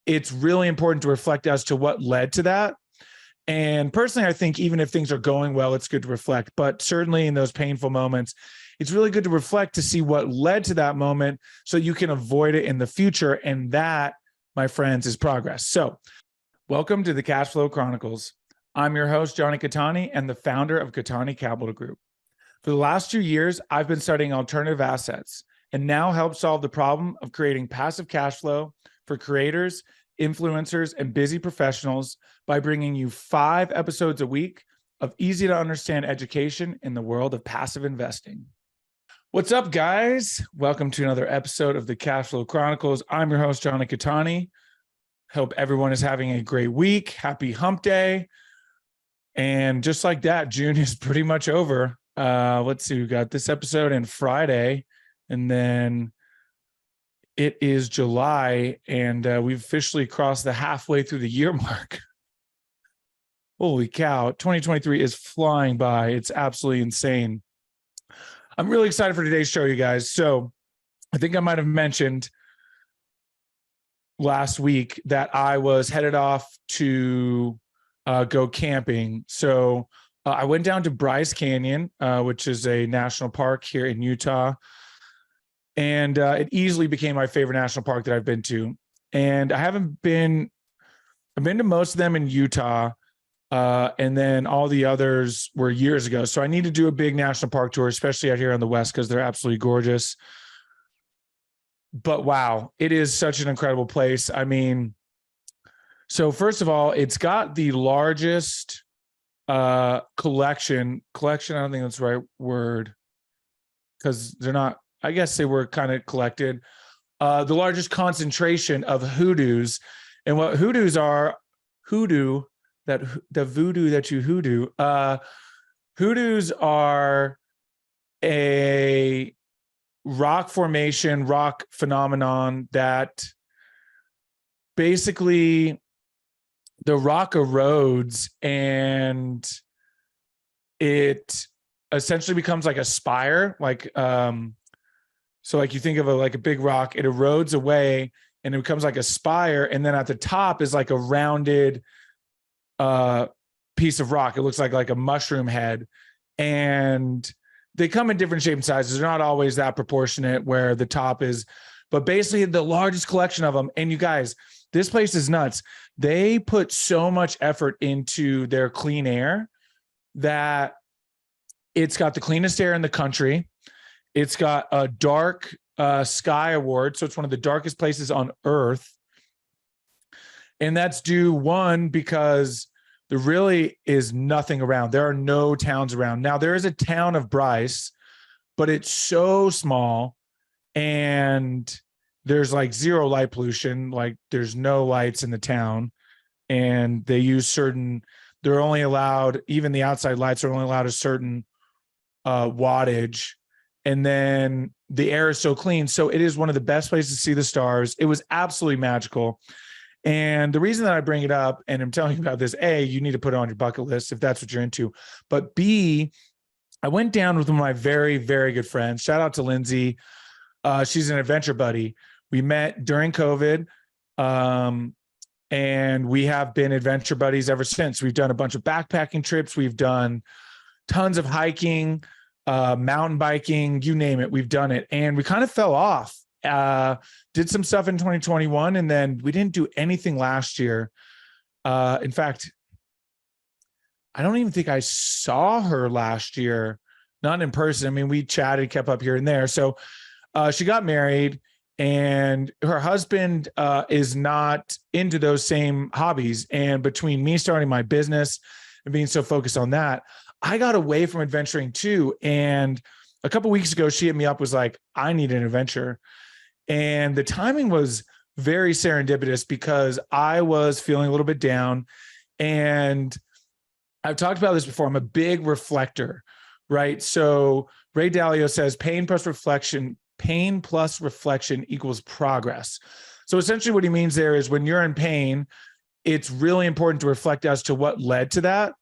it's really important to reflect as to what led to that. And personally, I think even if things are going well, it's good to reflect. But certainly in those painful moments, it's really good to reflect to see what led to that moment so you can avoid it in the future. And that, my friends, is progress. So welcome to the Cash Flow Chronicles. I'm your host, Jonny Cattani, and the founder of Cattani Capital Group. For the last 2 years, I've been studying alternative assets and now help solve the problem of creating passive cash flow for creators, influencers, and busy professionals by bringing you 5 episodes a week of easy to understand education in the world of passive investing. What's up, guys? Welcome to another episode of the Cash Flow Chronicles. I'm your host, Jonny Cattani. Hope everyone is having a great week. Happy hump day. And just like that, June is pretty much over. Let's see, we got this episode on Friday, and then it is July, and we've officially crossed the halfway through the year mark. Holy cow, 2023 is flying by. It's absolutely insane. I'm really excited for today's show, you guys. So I think I might have mentioned last week that I was headed off to go camping. So I went down to Bryce Canyon, which is a national park here in Utah. And it easily became my favorite national park that I've been to. And I've been to most of them in Utah. And then all the others were years ago. So I need to do a big national park tour, especially out here on the West, because they're absolutely gorgeous. But wow, it is such an incredible place. I mean, so first of all, it's got the largest collection. I don't think that's the right word, because they're not, I guess they were kind of collected. The largest concentration of hoodoos. And what hoodoos are, the voodoo that you hoodoo. Hoodoos are a rock formation, rock phenomenon that basically the rock erodes and it essentially becomes like a spire, like so like you think of a big rock, it erodes away and it becomes like a spire, and then at the top is like a rounded piece of rock. It looks like a mushroom head, and they come in different shapes and sizes. They're not always that proportionate where the top is, but basically the largest collection of them. And you guys, this place is nuts. They put so much effort into their clean air that it's got the cleanest air in the country. It's got a dark sky award. So it's one of the darkest places on earth. And that's due, one, because there really is nothing around. There are no towns around. Now, there is a town of Bryce, but it's so small and there's like zero light pollution. Like there's no lights in the town, and they use they're only allowed, even the outside lights are only allowed a certain wattage. And then the air is so clean. So it is one of the best places to see the stars. It was absolutely magical. And the reason that I bring it up, and I'm telling you about this, A, you need to put it on your bucket list if that's what you're into. But B, I went down with one of my very, very good friends. Shout out to Lindsay. She's an adventure buddy. We met during COVID, and we have been adventure buddies ever since. We've done a bunch of backpacking trips. We've done tons of hiking, mountain biking, you name it. We've done it. And we kind of fell off. Did some stuff in 2021, and then we didn't do anything last year. In fact, I don't even think I saw her last year, not in person. I mean, we chatted, kept up here and there. So she got married, and her husband is not into those same hobbies. And between me starting my business and being so focused on that, I got away from adventuring too. And a couple of weeks ago, she hit me up, was like, I need an adventure. And the timing was very serendipitous because I was feeling a little bit down. And I've talked about this before. I'm a big reflector, right? So Ray Dalio says pain plus reflection equals progress. So essentially what he means there is when you're in pain, it's really important to reflect as to what led to that.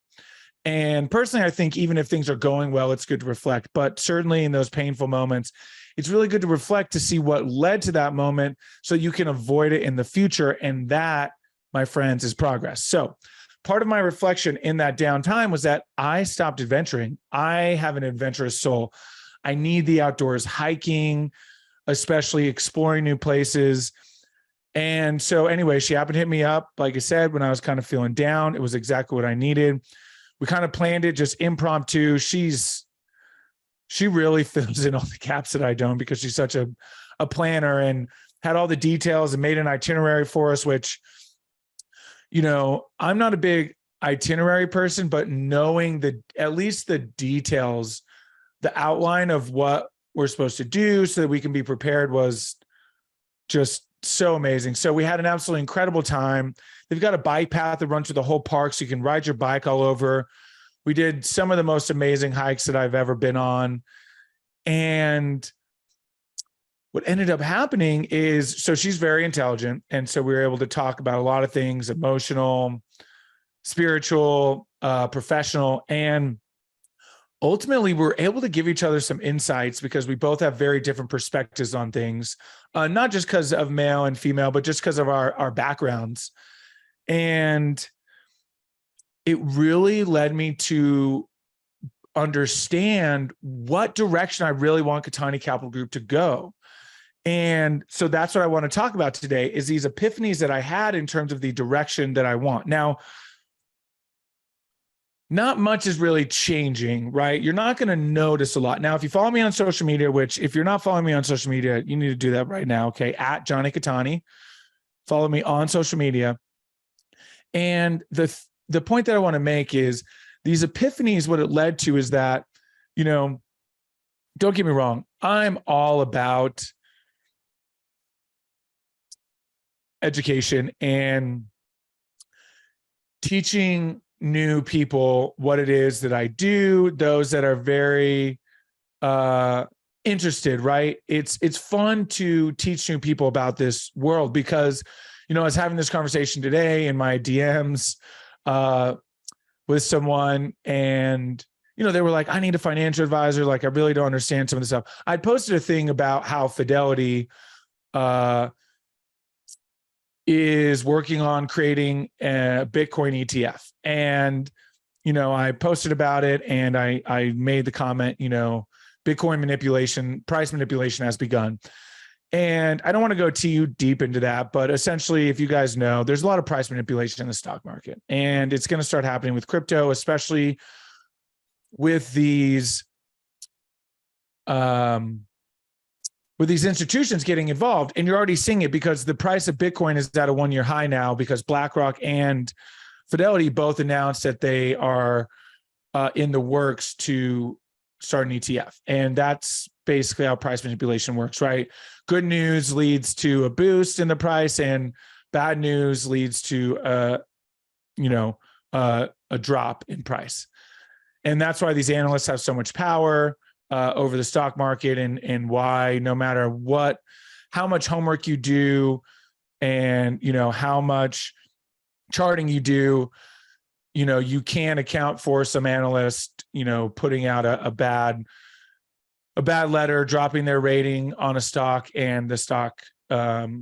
And personally, I think even if things are going well, it's good to reflect. But certainly in those painful moments, it's really good to reflect to see what led to that moment so you can avoid it in the future. And that, my friends, is progress. So part of my reflection in that downtime was that I stopped adventuring. I have an adventurous soul. I need the outdoors, hiking, especially exploring new places. And so anyway, she happened to hit me up, like I said, when I was kind of feeling down. It was exactly what I needed. We kind of planned it just impromptu. She really fills in all the gaps that I don't, because she's such a planner, and had all the details and made an itinerary for us, which, I'm not a big itinerary person, but knowing at least the details, the outline of what we're supposed to do so that we can be prepared was just so amazing. So we had an absolutely incredible time. They've got a bike path that runs through the whole park, so you can ride your bike all over. We did some of the most amazing hikes that I've ever been on. And what ended up happening is, so she's very intelligent. And so we were able to talk about a lot of things, emotional, spiritual, professional, and ultimately we're able to give each other some insights because we both have very different perspectives on things, not just because of male and female, but just because of our backgrounds. And it really led me to understand what direction I really want Cattani Capital Group to go. And so that's what I want to talk about today, is these epiphanies that I had in terms of the direction that I want. Now, not much is really changing, right? You're not going to notice a lot. Now, if you follow me on social media, which if you're not following me on social media, you need to do that right now, okay? At Jonny Cattani. Follow me on social media. And the point that I want to make is these epiphanies, what it led to is that, don't get me wrong, I'm all about education and teaching new people what it is that I do, those that are very interested, right? It's fun to teach new people about this world because, I was having this conversation today in my DMs with someone, and, they were like, I need a financial advisor. Like, I really don't understand some of this stuff. I posted a thing about how Fidelity is working on creating a Bitcoin ETF. And, I posted about it, and I made the comment, Bitcoin manipulation, price manipulation has begun. And I don't want to go too deep into that, but essentially, if you guys know, there's a lot of price manipulation in the stock market, and it's going to start happening with crypto, especially with these institutions getting involved. And you're already seeing it because the price of Bitcoin is at a 1-year high now, because BlackRock and Fidelity both announced that they are in the works to start an ETF. And that's basically how price manipulation works, right? Good news leads to a boost in the price, and bad news leads to a drop in price. And that's why these analysts have so much power over the stock market, and why no matter how much homework you do, and how much charting you do, you can't account for some analyst putting out a bad letter, dropping their rating on a stock, and the stock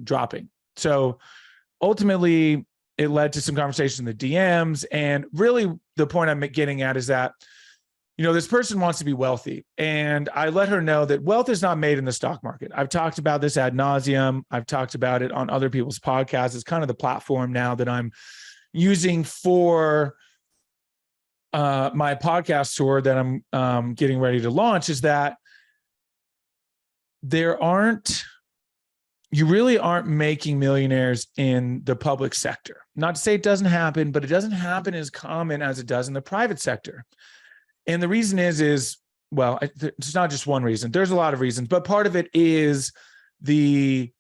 dropping. So ultimately, it led to some conversations in the DMs, and really the point I'm getting at is that this person wants to be wealthy. And I let her know that wealth is not made in the stock market. I've talked about this ad nauseum. I've talked about it on other people's podcasts. It's kind of the platform now that I'm using for my podcast tour that I'm getting ready to launch, is that you really aren't making millionaires in the public sector. Not to say it doesn't happen, but it doesn't happen as common as it does in the private sector. And the reason is, well, it's not just one reason. There's a lot of reasons, but part of it is the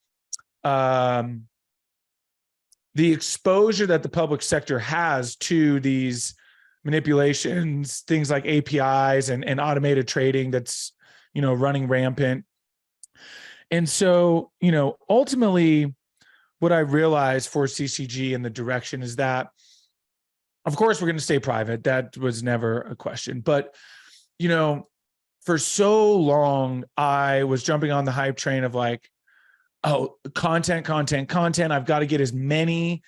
exposure that the public sector has to these manipulations, things like APIs and automated trading that's, running rampant. And so, ultimately what I realized for CCG and the direction is that, of course, we're going to stay private. That was never a question. But, for so long, I was jumping on the hype train of like, oh, content. I've got to get as many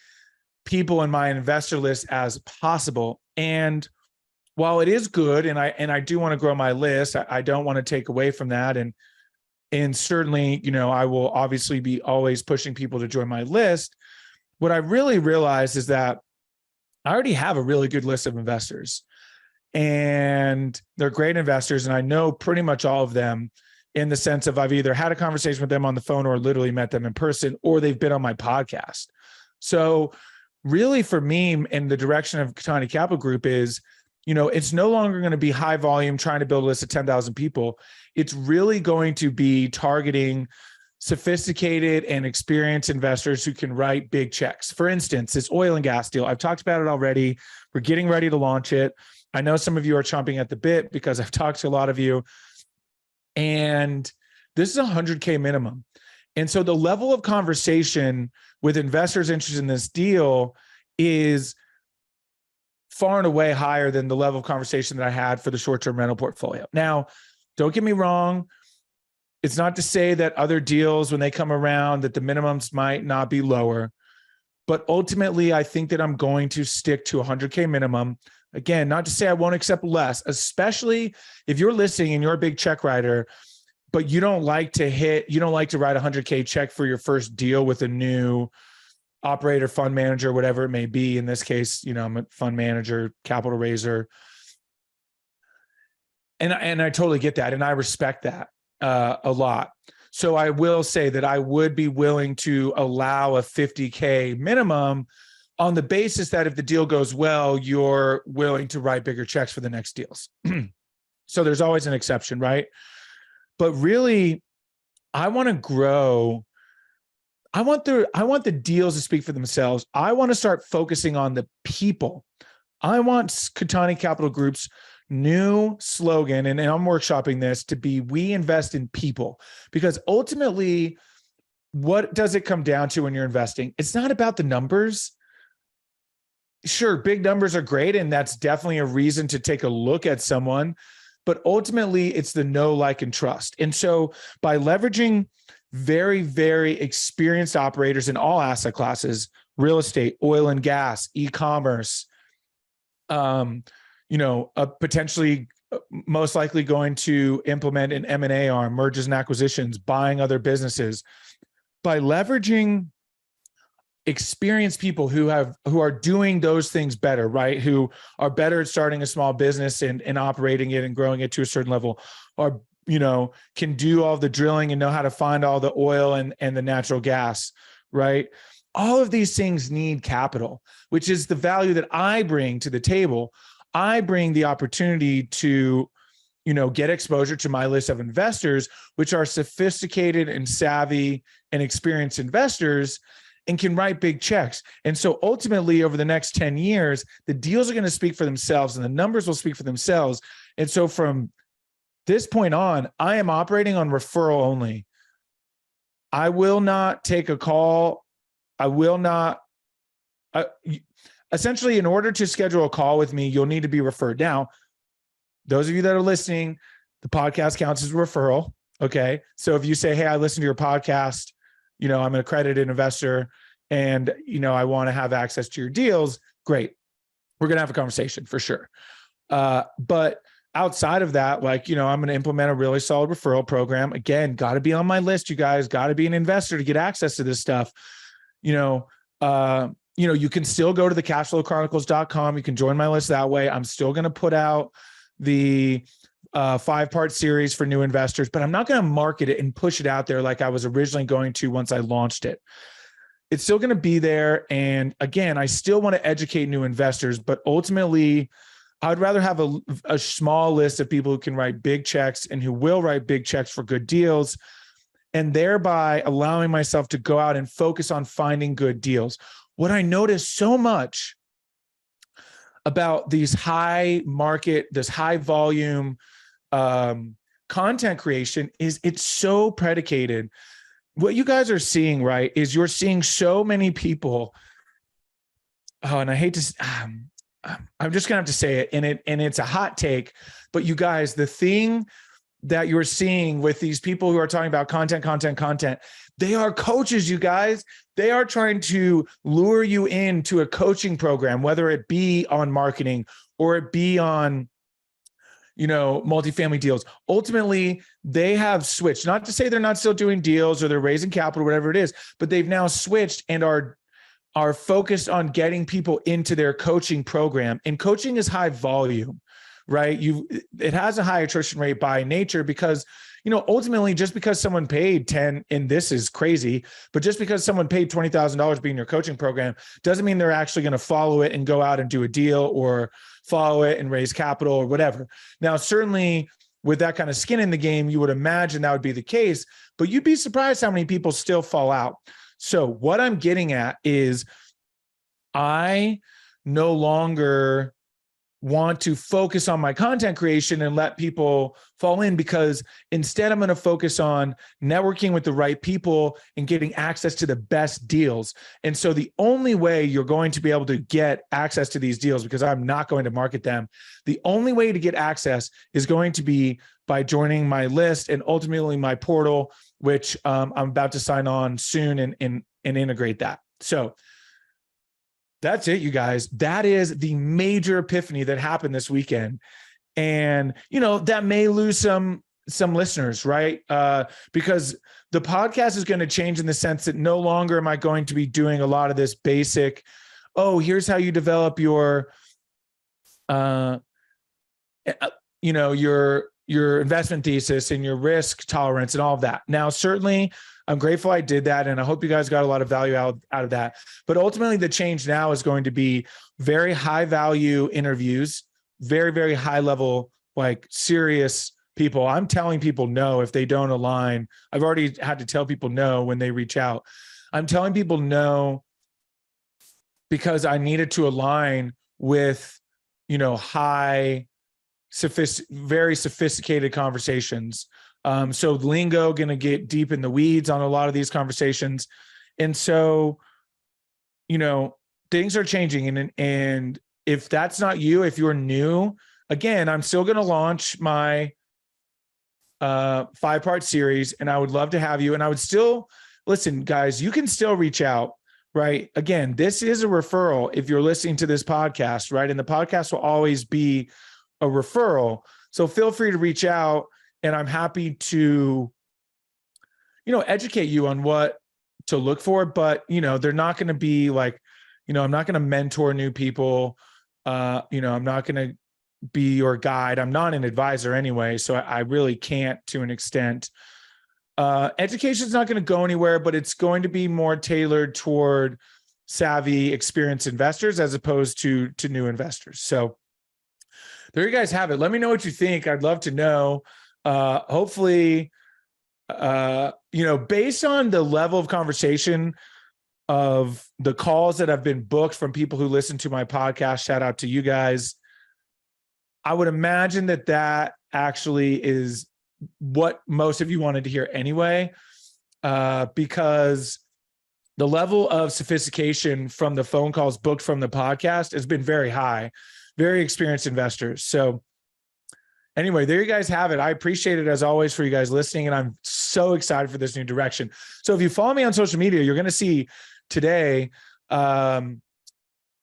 people in my investor list as possible. And while it is good, and I do want to grow my list, I don't want to take away from that. And certainly, I will obviously be always pushing people to join my list. What I really realized is that I already have a really good list of investors, and they're great investors. And I know pretty much all of them, in the sense of I've either had a conversation with them on the phone or literally met them in person, or they've been on my podcast. So really for me, in the direction of Cattani Capital Group is, it's no longer going to be high volume trying to build a list of 10,000 people. It's really going to be targeting sophisticated and experienced investors who can write big checks. For instance, this oil and gas deal, I've talked about it already. We're getting ready to launch it. I know some of you are chomping at the bit because I've talked to a lot of you. And this is a 100K minimum. And so the level of conversation with investors interested in this deal is far and away higher than the level of conversation that I had for the short-term rental portfolio. Now, don't get me wrong. It's not to say that other deals, when they come around, that the minimums might not be lower. But ultimately, I think that I'm going to stick to 100K minimum. Again, not to say I won't accept less, especially if you're listening and you're a big check writer, but you don't like to write a 100K check for your first deal with a new operator, fund manager, whatever it may be. In this case, I'm a fund manager, capital raiser. And I totally get that. And I respect that a lot. So I will say that I would be willing to allow a 50K minimum on the basis that if the deal goes well, you're willing to write bigger checks for the next deals. So there's always an exception, right? But really, I want to grow. I want the deals to speak for themselves. I want to start focusing on the people. I want Cattani Capital Group's new slogan, and I'm workshopping this, to be, we invest in people. Because ultimately, what does it come down to when you're investing? It's not about the numbers. Sure, big numbers are great, and that's definitely a reason to take a look at someone. But ultimately, it's the know, like, and trust. And so by leveraging very, very experienced operators in all asset classes, real estate, oil and gas, e-commerce, potentially most likely going to implement an M&A arm, mergers and acquisitions, buying other businesses. By leveraging experienced people who are doing those things better, right? Who are better at starting a small business and operating it and growing it to a certain level, or can do all the drilling and know how to find all the oil and the natural gas, right? All of these things need capital, which is the value that I bring to the table. I bring the opportunity to, get exposure to my list of investors, which are sophisticated and savvy and experienced investors, and can write big checks. And so ultimately, over the next 10 years, the deals are going to speak for themselves and the numbers will speak for themselves. And so from this point on, I am operating on referral only. I will not take a call. I will not. Essentially, in order to schedule a call with me, you'll need to be referred. Now, those of you that are listening, the podcast counts as a referral. Okay. So if you say, hey, I listened to your podcast, I'm an accredited investor and, I want to have access to your deals, great. We're going to have a conversation for sure. But outside of that, I'm going to implement a really solid referral program. Again, got to be on my list. You guys got to be an investor to get access to this stuff. You can still go to the cashflowchronicles.com. You can join my list that way. I'm still going to put out the 5-part series for new investors, but I'm not going to market it and push it out there like I was originally going to once I launched it. It's still going to be there. And again, I still want to educate new investors, but ultimately I'd rather have a small list of people who can write big checks and who will write big checks for good deals, and thereby allowing myself to go out and focus on finding good deals. What I notice so much about these high market, this high volume content creation is it's so predicated. What you guys are seeing, right, is you're seeing so many people. Oh, and I hate to, I'm just gonna have to say it, and it's a hot take, but you guys, the thing that you're seeing with these people who are talking about content, they are coaches, you guys. They are trying to lure you into a coaching program, whether it be on marketing or it be on, multifamily deals. Ultimately, they have switched, not to say they're not still doing deals or they're raising capital, whatever it is, but they've now switched and are focused on getting people into their coaching program. And coaching is high volume, right? It has a high attrition rate by nature because, ultimately just because someone paid 10, and this is crazy, but just because someone paid $20,000 being your coaching program doesn't mean they're actually going to follow it and go out and do a deal or follow it and raise capital or whatever. Now, certainly with that kind of skin in the game, you would imagine that would be the case, but you'd be surprised how many people still fall out. So what I'm getting at is I no longer want to focus on my content creation and let people fall in, because instead I'm going to focus on networking with the right people and getting access to the best deals. And so the only way you're going to be able to get access to these deals, because I'm not going to market them, the only way to get access is going to be by joining my list and ultimately my portal, which I'm about to sign on soon and integrate that. So that's it, you guys. That is the major epiphany that happened this weekend. And, that may lose some listeners, right? Because the podcast is going to change in the sense that no longer am I going to be doing a lot of this basic, here's how you develop your, your investment thesis and your risk tolerance and all of that. Now, certainly I'm grateful I did that, and I hope you guys got a lot of value out of that. But ultimately, the change now is going to be very high value interviews, very, very high level, like serious people. I'm telling people no if they don't align. I've already had to tell people no when they reach out. I'm telling people no because I needed to align with, high, very sophisticated conversations. So lingo, going to get deep in the weeds on a lot of these conversations. And so, things are changing. And if that's not you, if you're new, again, I'm still going to launch my 5-part series, and I would love to have you. And I would still, listen, guys, you can still reach out, right? Again, this is a referral if you're listening to this podcast, right? And the podcast will always be a referral. So feel free to reach out. And I'm happy to, educate you on what to look for, but, they're not going to be like, I'm not going to mentor new people. I'm not going to be your guide. I'm not an advisor anyway, so I really can't to an extent. Education is not going to go anywhere, but it's going to be more tailored toward savvy, experienced investors as opposed to new investors. So there you guys have it. Let me know what you think. I'd love to know. Hopefully, based on the level of conversation of the calls that have been booked from people who listen to my podcast, shout out to you guys. I would imagine that actually is what most of you wanted to hear anyway, because the level of sophistication from the phone calls booked from the podcast has been very high, very experienced investors. So anyway, there you guys have it. I appreciate it as always for you guys listening, and I'm so excited for this new direction. So if you follow me on social media, you're going to see today, when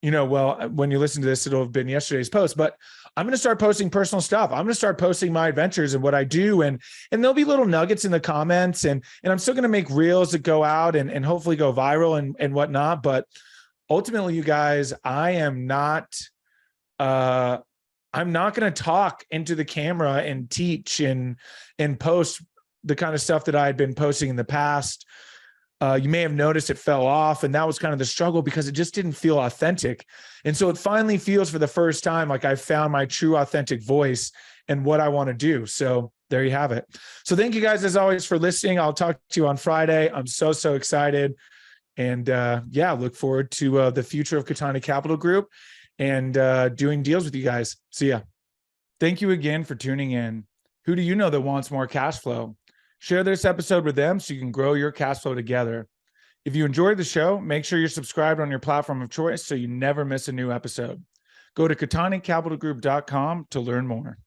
you listen to this, it'll have been yesterday's post, but I'm going to start posting personal stuff. I'm going to start posting my adventures and what I do. And there'll be little nuggets in the comments, and I'm still going to make reels that go out and hopefully go viral and whatnot. But ultimately, you guys, I'm not going to talk into the camera and teach and post the kind of stuff that I had been posting in the past. You may have noticed it fell off, and that was kind of the struggle because it just didn't feel authentic. And so it finally feels for the first time like I found my true authentic voice and what I want to do. So there you have it. So thank you guys as always for listening. I'll talk to you on Friday. I'm so excited. And look forward to the future of Cattani Capital Group and doing deals with you guys. See ya. Thank you again for tuning in. Who do you know that wants more cash flow? Share this episode with them so you can grow your cash flow together. If you enjoyed the show, make sure you're subscribed on your platform of choice so you never miss a new episode. Go to CattaniCapitalGroup.com to learn more.